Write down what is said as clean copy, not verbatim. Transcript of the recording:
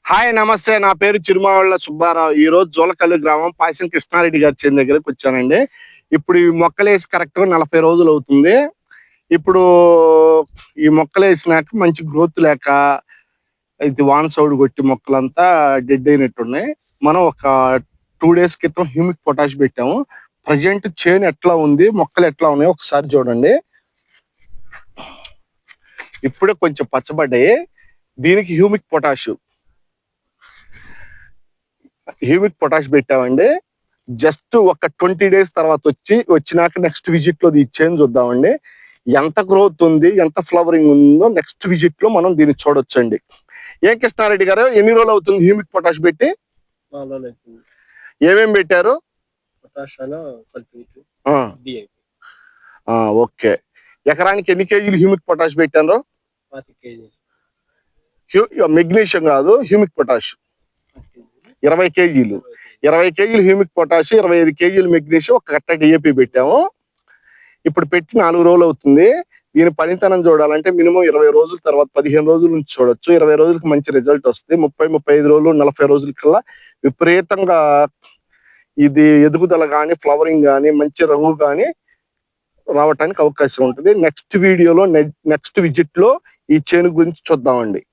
Hi నమస్తే. నా పేరు చిరుమావళ్ళ సుబ్బారావు. ఈ రోజు జోలకల్లు గ్రామం పాయసం కృష్ణారెడ్డి గారి చేను దగ్గరికి వచ్చానండి. ఇప్పుడు ఈ మొక్కలేసి కరెక్ట్‌గా 40 రోజులు అవుతుంది. ఇప్పుడు ఈ మొక్కలేసినాక మంచి గ్రోత్ లేక ఇది వాన సౌడు కొట్టి మొక్కలంతా డెడ్ అయినట్టున్నాయి. మనం ఒక 2 డేస్ క్రితం హ్యూమిక్ పొటాష్ పెట్టాము. ప్రెజెంట్ చేను ఎట్లా ఉంది, మొక్కలు ఎట్లా ఉన్నాయో ఒకసారి చూడండి. ఇప్పుడే కొంచెం పచ్చబడ్డాయి. దీనికి హ్యూమిక్ పొటాష్ పెట్టామండి. జస్ట్ ఒక 20 డేస్ తర్వాత వచ్చినాక నెక్స్ట్ విజిట్ లో ఇది చేంజ్ చూద్దామండి. ఎంత గ్రోత్ ఉంది, ఎంత ఫ్లవరింగ్ ఉందో నెక్స్ట్ విజిట్ లో మనం దీన్ని చూడొచ్చండి. ఏం కృష్ణారెడ్డి గారు, ఎన్ని రోజులు అవుతుంది హ్యూమిక్ పొటాష్ పెట్టి? ఏమేమి పెట్టారు? ఓకే. ఎకరానికి ఎన్ని కేజీలు హ్యూమిక్ పొటాష్ పెట్టారు? 20 మెగ్నీషియం కాదు, హ్యూమిక్ పొటాష్ 20 కేజీలు. 20 కేజీలు హ్యూమిక్ పొటాష్, 25 కేజీలు మెగ్నీషియం, ఒక కట్ట డిఏపి పెట్టాము. ఇప్పుడు పెట్టి 4 రోజులు అవుతుంది. దీని పనితనం చూడాలంటే మినిమం 20 రోజుల తర్వాత 15 రోజుల నుంచి చూడొచ్చు. 20 రోజులకు మంచి రిజల్ట్ వస్తుంది. 30-35 రోజులు 40 రోజుల కల్లా విపరీతంగా ఇది ఎదుగుదల కానీ, ఫ్లవరింగ్ కానీ, మంచి రంగు కానీ రావటానికి అవకాశం ఉంటుంది. నెక్స్ట్ వీడియోలో నెక్స్ట్ విజిట్ లో ఈ చేను గురించి చూద్దామండి.